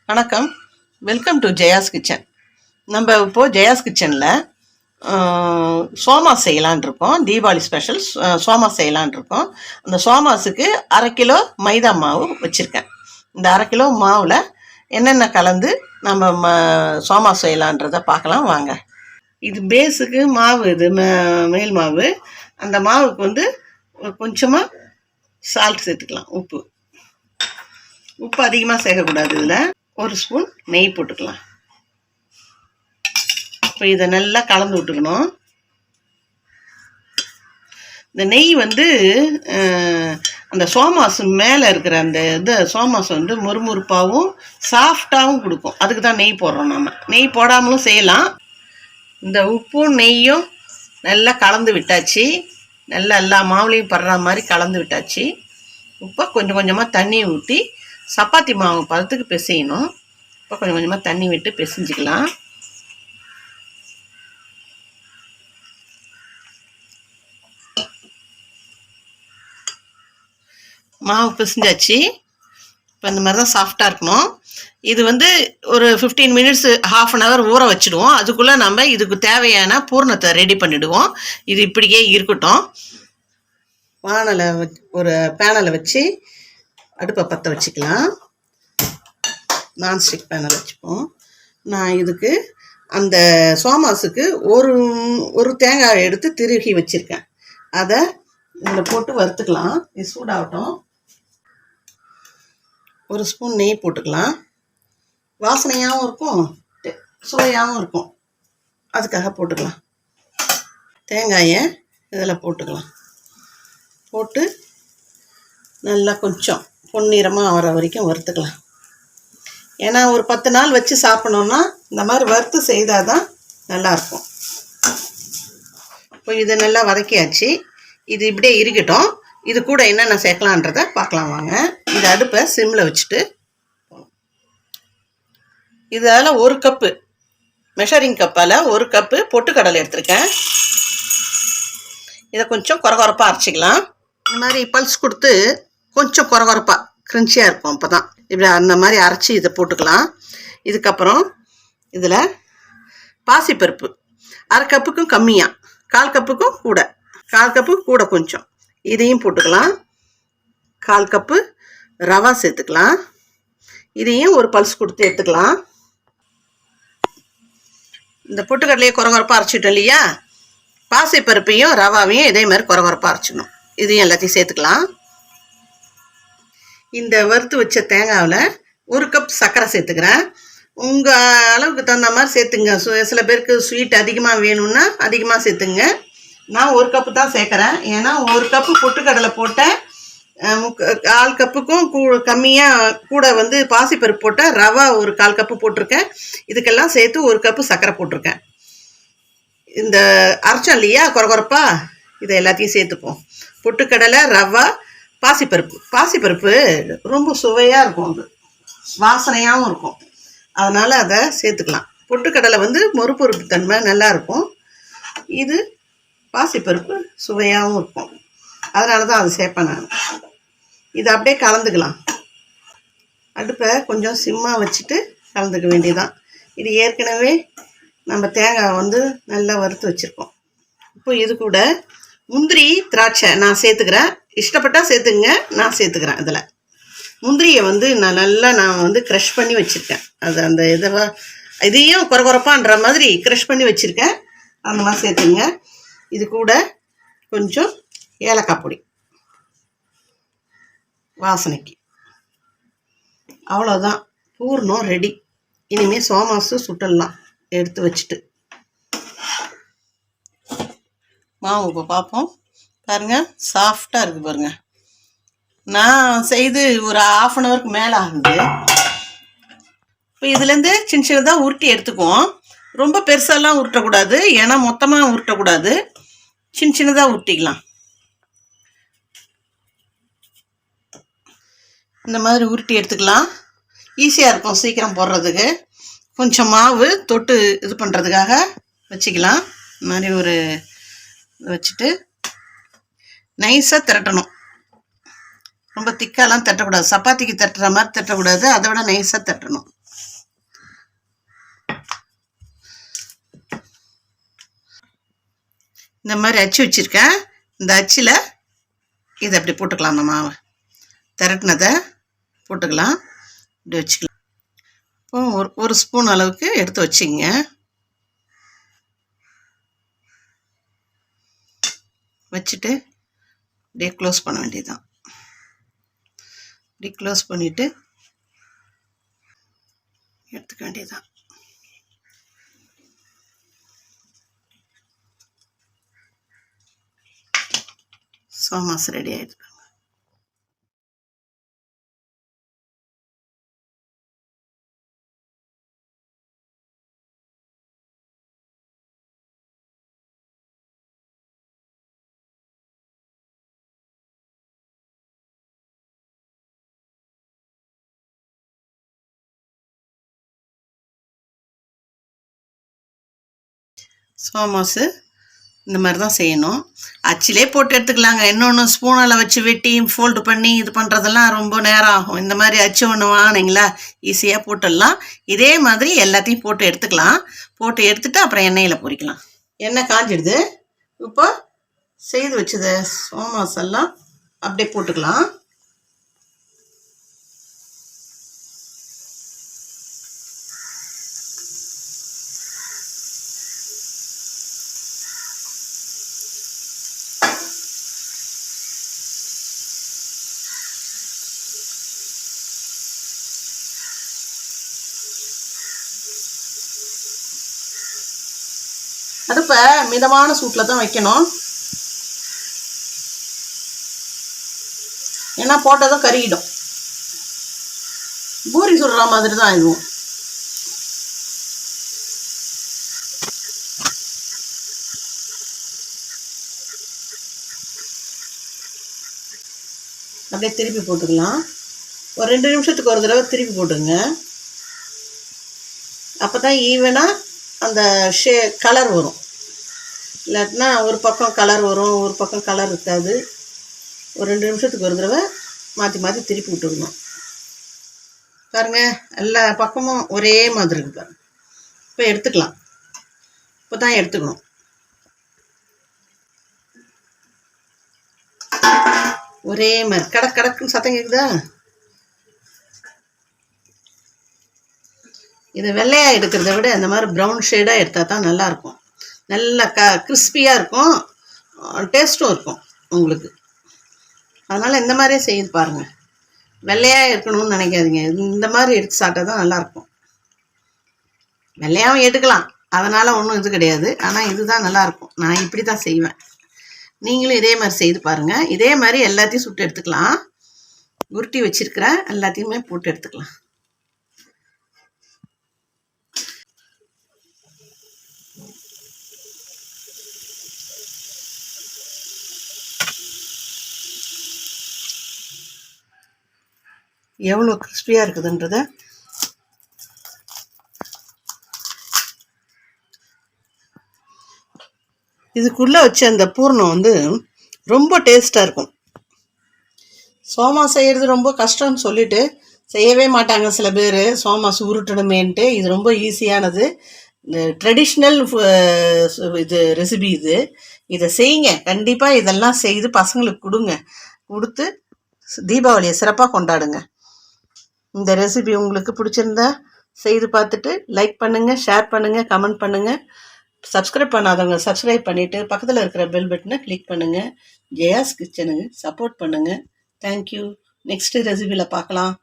வணக்கம், welcome to Jaya's kitchen. நம்ம இப்போது ஜெயாஸ் கிச்சனில் சோமாஸ் செய்யலான் இருக்கோம். தீபாவளி ஸ்பெஷல் சோமாஸ் செய்யலான் இருக்கோம். அந்த சோமாஸுக்கு 1/2 கிலோ மைதா மாவு வச்சுருக்கேன். இந்த 1/2 கிலோ மாவில் என்னென்ன கலந்து நம்ம சோமாஸ் செய்யலான்றதை பார்க்கலாம் வாங்க. இது பேஸுக்கு மாவு, இது மேல் மாவு. அந்த மாவுக்கு கொஞ்சமாக சால்ட் சேர்த்துக்கலாம். உப்பு அதிகமாக சேர்க்கக்கூடாது. இதில் 1 ஸ்பூன் நெய் போட்டுக்கலாம். இப்போ இதை நல்லா கலந்து விட்டுக்கணும். இந்த நெய் அந்த சோமாஸ் மேலே இருக்கிற அந்த சோமாஸ் மொறுமொறுப்பாகவும் சாஃப்டாகவும் கொடுக்கும். அதுக்கு தான் நெய் போடுறோம். நம்ம நெய் போடாமலும் செய்யலாம். இந்த உப்பும் நெய்யும் நல்லா கலந்து விட்டாச்சு. நல்லா எல்லா மாவுலையும் படுற மாதிரி கலந்து விட்டாச்சு. இப்போ கொஞ்சம் கொஞ்சமாக தண்ணி ஊற்றி சப்பாத்தி மாவு பதத்துக்கு பிசையணும். இப்போ கொஞ்சம் கொஞ்சமாக தண்ணி விட்டு பிசைஞ்சிக்கலாம். மாவு பிசைஞ்சாச்சு. இப்போ இந்த மாதிரி தான் சாஃப்டாக இருக்கணும். இது ஒரு 15 மினிட்ஸ், ½ அன் ஹவர் ஊற வச்சுடுவோம். அதுக்குள்ளே நம்ம இதுக்கு தேவையான பூர்ணத்தை ரெடி பண்ணிவிடுவோம். இது இப்படியே இருக்கட்டும். ஒரு பேனலை வச்சு அடுப்பை பற்ற வச்சுக்கலாம். நான்ஸ்டிக் பேனல் வச்சுப்போம். நான் இதுக்கு அந்த சோமாஸுக்கு ஒரு தேங்காய் எடுத்து திருகி வச்சுருக்கேன். அதை இதில் போட்டு வறுத்துக்கலாம். இது சூடாகட்டும். 1 ஸ்பூன் நெய் போட்டுக்கலாம். வாசனையாகவும் இருக்கும், சுவையாகவும் இருக்கும். அதுக்காக போட்டுக்கலாம். தேங்காயை இதில் போட்டுக்கலாம். போட்டு நல்லா கொஞ்சம் பொன்னிறமாக வர வரைக்கும் வறுத்துக்கலாம். ஏன்னா ஒரு 10 நாள் வச்சு சாப்பிட்ணோன்னா இந்த மாதிரி வறுத்து செய்தால் தான் நல்லாயிருக்கும். இப்போ இதை நல்லா வதக்கியாச்சு. இது இப்படியே இருக்கட்டும். இது கூட என்னென்ன சேர்க்கலான்றதை பார்க்கலாம் வாங்க. இந்த அடுப்பை சிம்மில் வச்சுட்டு இதால் 1 கப்பு மெஷரிங் கப்பால் 1 கப்பு பொட்டுக்கடலை எடுத்திருக்கேன். இதை கொஞ்சம் கொரகொரப்பாக அரைச்சிக்கலாம். இந்த மாதிரி பல்ஸ் கொடுத்து கொஞ்சம் கொரகொரப்பாக கிரன்ச்சியாக இருக்கும். அப்போ தான் இப்படி அந்த மாதிரி அரைச்சி இதை போட்டுக்கலாம். இதுக்கப்புறம் இதில் பாசிப்பருப்பு 1/2 கப்புக்கும் கம்மியாக, 1/4 கப்புக்கும் கூட, 1/4 கப்பு கூட கொஞ்சம் இதையும் போட்டுக்கலாம். 1/4 கப்பு ரவா சேர்த்துக்கலாம். இதையும் ஒரு பல்ஸ் கொடுத்து எடுத்துக்கலாம். இந்த பொட்டுக்கடலையே கொரகொரப்பாக அரைச்சிட்டோம் இல்லையா, பாசிப்பருப்பையும் ரவாவையும் இதே மாதிரி கொரகொரப்பாக அரைச்சிடணும். இதையும் எல்லாத்தையும் சேர்த்துக்கலாம். இந்த வறுத்து வச்ச தேங்காவில் 1 கப் சர்க்கரை சேர்த்துக்கிறேன். உங்கள் அளவுக்கு தகுந்த மாதிரி சேர்த்துங்க. சில பேருக்கு ஸ்வீட் அதிகமாக வேணும்னா அதிகமாக சேர்த்துங்க. நான் 1 கப்பு தான் சேர்க்குறேன். ஏன்னா 1 கப்பு பொட்டுக்கடலை போட்டேன். 1/4 கப்புக்கும் கம்மியாக கூட பாசிப்பருப்பு போட்டால் ரவா ஒரு 1/4 கப்பு போட்டிருக்கேன். இதுக்கெல்லாம் சேர்த்து 1 கப்பு சர்க்கரை போட்டிருக்கேன். இந்த அரைச்சோம் இல்லையா கொரகொரப்பா, இதை எல்லாத்தையும் சேர்த்துப்போம். பொட்டுக்கடலை, ரவா, பாசிப்பருப்பு ரொம்ப சுவையாக இருக்கும். அது வாசனையாகவும் இருக்கும். அதனால் அதை சேர்த்துக்கலாம். பொட்டுக்கடலை மொறுப்பொறுப்பு தன்மை நல்லாயிருக்கும். இது பாசிப்பருப்பு சுவையாகவும் இருக்கும். அதனால தான் அது சேர்ப்பேன் நான். இதை அப்படியே கலந்துக்கலாம். அடுப்பை கொஞ்சம் சிம்மாக வச்சுட்டு கலந்துக்க வேண்டியதான். இது ஏற்கனவே நம்ம தேங்காய் நல்லா வறுத்து வச்சுருக்கோம். இப்போ இது கூட முந்திரி, திராட்சை நான் சேர்த்துக்கிறேன். இஷ்டப்பட்டால் சேர்த்துங்க, நான் சேர்த்துக்கிறேன். இதில் முந்திரியை நான் க்ரஷ் பண்ணி வச்சுருக்கேன். அது அந்த இதையும் கொரகொரப்பான்ற மாதிரி க்ரஷ் பண்ணி வச்சுருக்கேன். அந்த மாதிரி சேர்த்துங்க. இது கூட கொஞ்சம் ஏலக்காய் பொடி வாசனைக்கு. அவ்வளோதான், பூர்ணம் ரெடி. இனிமேல் சோமாஸு சுட்டலாம். எடுத்து வச்சுட்டு மாவு இப்போ பார்ப்போம். பாருங்கள், சாஃப்டாக இருக்குது பாருங்கள். நான் செய்து ஒரு ½ அன் ஹவருக்கு மேலே ஆகுது. இப்போ இதுலேருந்து சின்ன சின்னதாக உருட்டி எடுத்துக்குவோம். ரொம்ப பெருசாலாம் உருட்டக்கூடாது, ஏன்னா மொத்தமாக உருட்டக்கூடாது. சின்ன சின்னதாக உருட்டிக்கலாம். இந்த மாதிரி உருட்டி எடுத்துக்கலாம். ஈஸியாக இருக்கும் சீக்கிரம் போடுறதுக்கு. கொஞ்சம் மாவு தொட்டு இது பண்ணுறதுக்காக வச்சுக்கலாம். இந்த மாதிரி ஒரு வச்சுட்டு நைஸாக திரட்டணும். ரொம்ப திக்காலாம் தட்டக்கூடாது. சப்பாத்திக்கு தட்டுற மாதிரி தட்டக்கூடாது, அதை விட நைஸாக தட்டணும். இந்த மாதிரி அச்சு வச்சுருக்கேன். இந்த அச்சில் இதை அப்படி போட்டுக்கலாம். அந்த மாவை திரட்டினதை போட்டுக்கலாம். இப்படி வச்சுக்கலாம். இப்போ ஒரு ஸ்பூன் அளவுக்கு எடுத்து வச்சுங்க. வச்சுட்டு அப்படியே க்ளோஸ் பண்ண வேண்டியதுதான். இப்படி க்ளோஸ் பண்ணிவிட்டு எடுத்துக்க வேண்டியதுதான். சோமாஸ் ரெடி ஆகிடுது. சோமாஸு இந்த மாதிரி தான் செய்யணும். அச்சிலே போட்டு எடுத்துக்கலாங்க. இன்னொன்று ஸ்பூனில் வச்சு வெட்டி ஃபோல்டு பண்ணி இது பண்ணுறதெல்லாம் ரொம்ப நேரம் ஆகும். இந்த மாதிரி அச்சு ஒன்று வாங்கினீங்களா, ஈஸியாக போட்டுடலாம். இதே மாதிரி எல்லாத்தையும் போட்டு எடுத்துக்கலாம். போட்டு எடுத்துகிட்டு அப்புறம் எண்ணெயில் பொரிக்கலாம். எண்ணெய் காஞ்சிடுது. இப்போ செய்து வச்சது சோமாஸ் எல்லாம் அப்படியே போட்டுக்கலாம். அடுப்பை மிதமான சூட்டில் தான் வைக்கணும். ஏன்னா போட்டதும் கருகிடும். பூரி சுடுற மாதிரி தான் இதுவும். அப்படியே திருப்பி போட்டுக்கலாம். ஒரு 2 நிமிஷத்துக்கு ஒரு தடவை திருப்பி போட்டுங்க. அப்போ தான் ஈவனாக அந்த கலர் வரும். இல்லாட்டினா ஒரு பக்கம் கலர் வரும், ஒரு பக்கம் கலர் இருக்காது. ஒரு 2 நிமிஷத்துக்கு ஒரு தடவை மாற்றி மாற்றி திருப்பி விட்டுக்கணும். பாருங்கள், எல்லா பக்கமும் ஒரே மாதிரி இருக்கு பாருங்கள். இப்போ எடுத்துக்கலாம். இப்போ தான் எடுத்துக்கணும். ஒரே மாதிரி கடக்குன்னு சத்தம் கேட்குதா? இதை வெள்ளையாக எடுக்கிறத விட இந்த மாதிரி ப்ரௌன் ஷேடாக எடுத்தால் தான் நல்லாயிருக்கும். நல்லா கிறிஸ்பியாக இருக்கும், டேஸ்ட்டும் இருக்கும் உங்களுக்கு. அதனால் இந்த மாதிரியே செய்து பாருங்கள். வெள்ளையாக இருக்கணும்னு நினைக்காதீங்க. இந்த மாதிரி எடுத்து சாப்பிட்டா தான் நல்லாயிருக்கும். வெள்ளையாகவும் எடுக்கலாம், அதனால் ஒன்றும் இது கிடையாது. ஆனால் இதுதான் நல்லாயிருக்கும். நான் இப்படி தான் செய்வேன். நீங்களும் இதே மாதிரி செய்து பாருங்கள். இதே மாதிரி எல்லாத்தையும் சுட்டு எடுத்துக்கலாம். உருட்டி வச்சுருக்கிறேன், எல்லாத்தையுமே போட்டு எடுத்துக்கலாம். எவ்வளோ கிறிஸ்பியாக இருக்குதுன்றத இதுக்குள்ளே வச்ச அந்த பூர்ணம் வந்து ரொம்ப டேஸ்ட்டாக இருக்கும். சோமாஸ் செய்கிறது ரொம்ப கஷ்டம்னு சொல்லிட்டு செய்யவே மாட்டாங்க சில பேர். சோமாஸ் உருட்டணுமேன்ட்டு. இது ரொம்ப ஈஸியானது. இந்த ட்ரெடிஷ்னல் இது ரெசிபி இது. இதை செய்யுங்க. கண்டிப்பாக இதெல்லாம் செய்து பசங்களுக்கு கொடுத்து தீபாவளியை சிறப்பாக கொண்டாடுங்க. இந்த ரெசிபி உங்களுக்கு பிடிச்சிருந்தா செய்து பார்த்துட்டு லைக் பண்ணுங்கள், ஷேர் பண்ணுங்கள், கமெண்ட் பண்ணுங்கள். சப்ஸ்கிரைப் பண்ணாதவங்க சப்ஸ்கிரைப் பண்ணிவிட்டு பக்கத்தில் இருக்கிற பெல் பட்டனை கிளிக் பண்ணுங்கள். ஜெயாஸ் கிச்சனுக்கு சப்போர்ட் பண்ணுங்கள். தேங்க்யூ. நெக்ஸ்ட்டு ரெசிபியில் பார்க்கலாம்.